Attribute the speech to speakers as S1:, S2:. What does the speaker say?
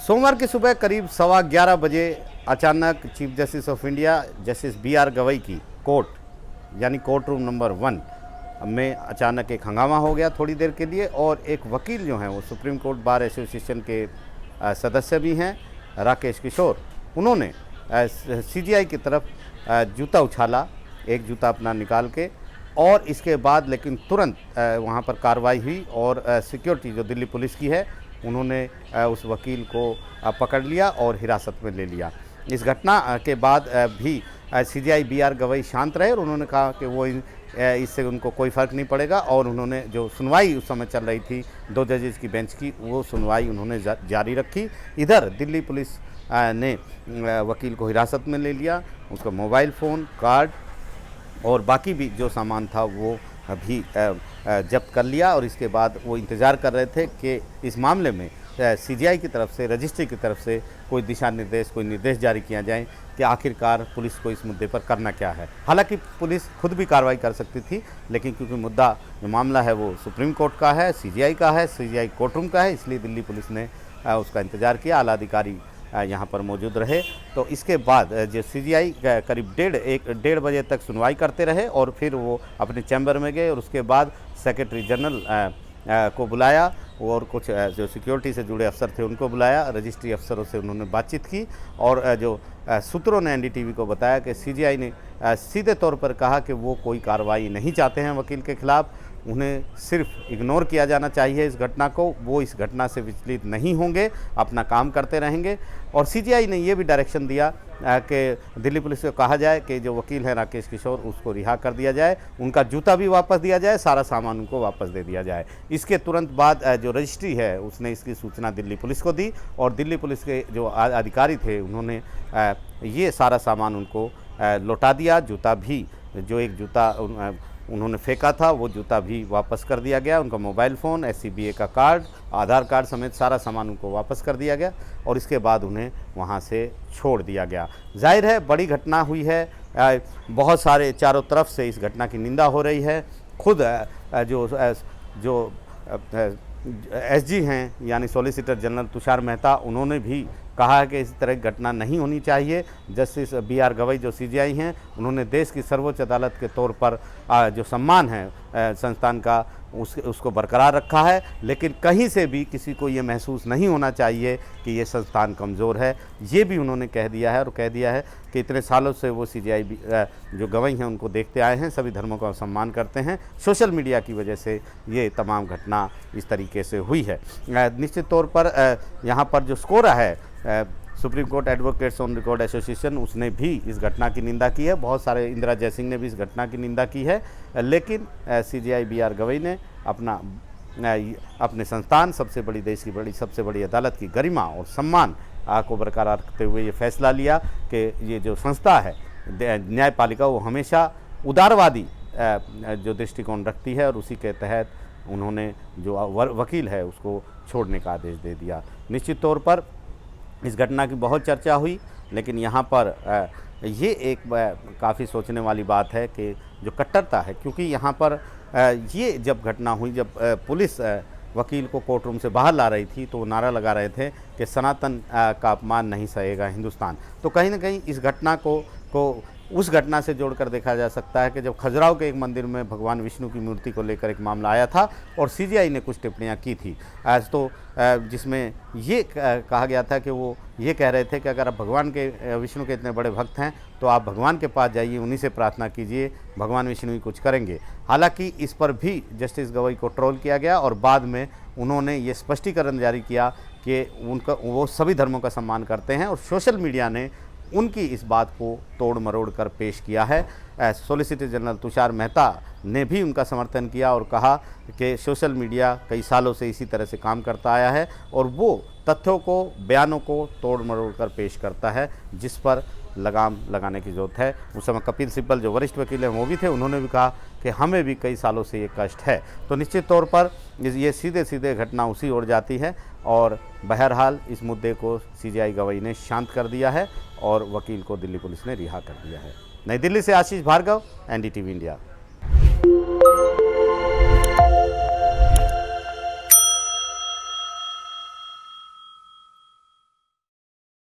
S1: सोमवार की सुबह करीब 11:15 बजे अचानक chief justice of India justice B.R. Gavai की कोर्ट यानी कोर्ट रूम नंबर 1 में अचानक एक हंगामा हो गया थोड़ी देर के लिए। और एक वकील जो हैं वो सुप्रीम कोर्ट बार एसोसिएशन के सदस्य भी हैं, राकेश किशोर, उन्होंने CJI की तरफ जूता उछाला, एक जूता अपना निकाल के। और इसके बाद लेकिन तुरंत वहाँ पर कार्रवाई हुई और सिक्योरिटी जो दिल्ली पुलिस की है उन्होंने उस वकील को पकड़ लिया और हिरासत में ले लिया। इस घटना के बाद भी CJI B.R. गवई शांत रहे और उन्होंने कहा कि वो इससे उनको कोई फ़र्क नहीं पड़ेगा। और उन्होंने जो सुनवाई उस समय चल रही थी 2 जजेस की बेंच की, वो सुनवाई उन्होंने जारी रखी। इधर दिल्ली पुलिस ने वकील को हिरासत में ले लिया, उसका मोबाइल फ़ोन, कार्ड और बाकी भी जो सामान था वो भी जब्त कर लिया। और इसके बाद वो इंतज़ार कर रहे थे कि इस मामले में CJI की तरफ से, रजिस्ट्री की तरफ से कोई दिशा निर्देश, कोई निर्देश जारी किया जाए कि आखिरकार पुलिस को इस मुद्दे पर करना क्या है। हालांकि पुलिस खुद भी कार्रवाई कर सकती थी, लेकिन क्योंकि मुद्दा जो मामला है वो सुप्रीम कोर्ट का है, CJI का है, CJI कोर्ट रूम का है, इसलिए दिल्ली पुलिस ने उसका इंतज़ार किया। आला अधिकारी यहाँ पर मौजूद रहे। तो इसके बाद जो CJI करीब 1:30 बजे तक सुनवाई करते रहे और फिर वो अपने चैम्बर में गए। और उसके बाद सेक्रेटरी जनरल को बुलाया और कुछ जो सिक्योरिटी से जुड़े अफसर थे उनको बुलाया, रजिस्ट्री अफसरों से उन्होंने बातचीत की। और जो सूत्रों ने NDTV को बताया कि CJI ने सीधे तौर पर कहा कि वो कोई कार्रवाई नहीं चाहते हैं वकील के ख़िलाफ़, उन्हें सिर्फ इग्नोर किया जाना चाहिए इस घटना को, वो इस घटना से विचलित नहीं होंगे, अपना काम करते रहेंगे। और CJI ने ये भी डायरेक्शन दिया कि दिल्ली पुलिस को कहा जाए कि जो वकील है राकेश किशोर, उसको रिहा कर दिया जाए, उनका जूता भी वापस दिया जाए, सारा सामान उनको वापस दे दिया जाए। इसके तुरंत बाद जो रजिस्ट्री है उसने इसकी सूचना दिल्ली पुलिस को दी और दिल्ली पुलिस के जो अधिकारी थे उन्होंने ये सारा सामान उनको लौटा दिया। जूता भी, जो एक जूता उन्होंने फेंका था वो जूता भी वापस कर दिया गया। उनका मोबाइल फ़ोन, SCBA का कार्ड, आधार कार्ड समेत सारा सामान उनको वापस कर दिया गया और इसके बाद उन्हें वहाँ से छोड़ दिया गया। जाहिर है बड़ी घटना हुई है, बहुत सारे चारों तरफ से इस घटना की निंदा हो रही है। खुद जो SG हैं यानी सॉलिसिटर जनरल तुषार मेहता, उन्होंने भी कहा है कि इस तरह की घटना नहीं होनी चाहिए। Justice B.R. गवई जो CJI हैं, उन्होंने देश की सर्वोच्च अदालत के तौर पर जो सम्मान है संस्थान का उसको बरकरार रखा है। लेकिन कहीं से भी किसी को ये महसूस नहीं होना चाहिए कि ये संस्थान कमज़ोर है, ये भी उन्होंने कह दिया है। और कह दिया है कि इतने सालों से वो CJI जो गवई हैं उनको देखते आए हैं, सभी धर्मों का सम्मान करते हैं। सोशल मीडिया की वजह से ये तमाम घटना इस तरीके से हुई है। निश्चित तौर पर यहाँ पर जो स्कोर है supreme court advocates on record association, उसने भी इस घटना की निंदा की है। बहुत सारे, इंदिरा जयसिंह ने भी इस घटना की निंदा की है। लेकिन CJI B.R. गवई ने अपने संस्थान, सबसे बड़ी देश की सबसे बड़ी अदालत की गरिमा और सम्मान को बरकरार रखते हुए ये फैसला लिया कि ये जो संस्था है न्यायपालिका, वो हमेशा उदारवादी जो दृष्टिकोण रखती है और उसी के तहत उन्होंने जो वकील है उसको छोड़ने का आदेश दे दिया। निश्चित तौर पर इस घटना की बहुत चर्चा हुई, लेकिन यहाँ पर ये एक काफ़ी सोचने वाली बात है कि जो कट्टरता है, क्योंकि यहाँ पर ये जब घटना हुई, जब पुलिस वकील को कोर्ट रूम से बाहर ला रही थी तो वो नारा लगा रहे थे कि सनातन का अपमान नहीं सहेगा हिंदुस्तान। तो कहीं ना कहीं इस घटना को उस घटना से जोड़कर देखा जा सकता है कि जब खजुराहो के एक मंदिर में भगवान विष्णु की मूर्ति को लेकर एक मामला आया था और CJI ने कुछ टिप्पणियां की थी, तो जिसमें ये कहा गया था कि वो ये कह रहे थे कि अगर आप भगवान के विष्णु के इतने बड़े भक्त हैं तो आप भगवान के पास जाइए, उन्हीं से प्रार्थना कीजिए, भगवान विष्णु ही कुछ करेंगे। हालांकि इस पर भी जस्टिस गवई को ट्रोल किया गया और बाद में उन्होंने ये स्पष्टीकरण जारी किया कि वो सभी धर्मों का सम्मान करते हैं और सोशल मीडिया ने उनकी इस बात को तोड़ मरोड़ कर पेश किया है। सॉलिसिटर जनरल तुषार मेहता ने भी उनका समर्थन किया और कहा कि सोशल मीडिया कई सालों से इसी तरह से काम करता आया है और वो तथ्यों को, बयानों को तोड़ मरोड़ कर पेश करता है, जिस पर लगाम लगाने की ज़रूरत है। उस समय कपिल सिब्बल जो वरिष्ठ वकील हैं वो भी थे, उन्होंने भी कहा कि हमें भी कई सालों से ये कष्ट है। तो निश्चित तौर पर ये सीधे सीधे घटना उसी ओर जाती है और बहरहाल इस मुद्दे को CJI गवई ने शांत कर दिया है और वकील को दिल्ली पुलिस ने रिहा कर दिया है। नई दिल्ली से आशीष भार्गव, NDTV इंडिया।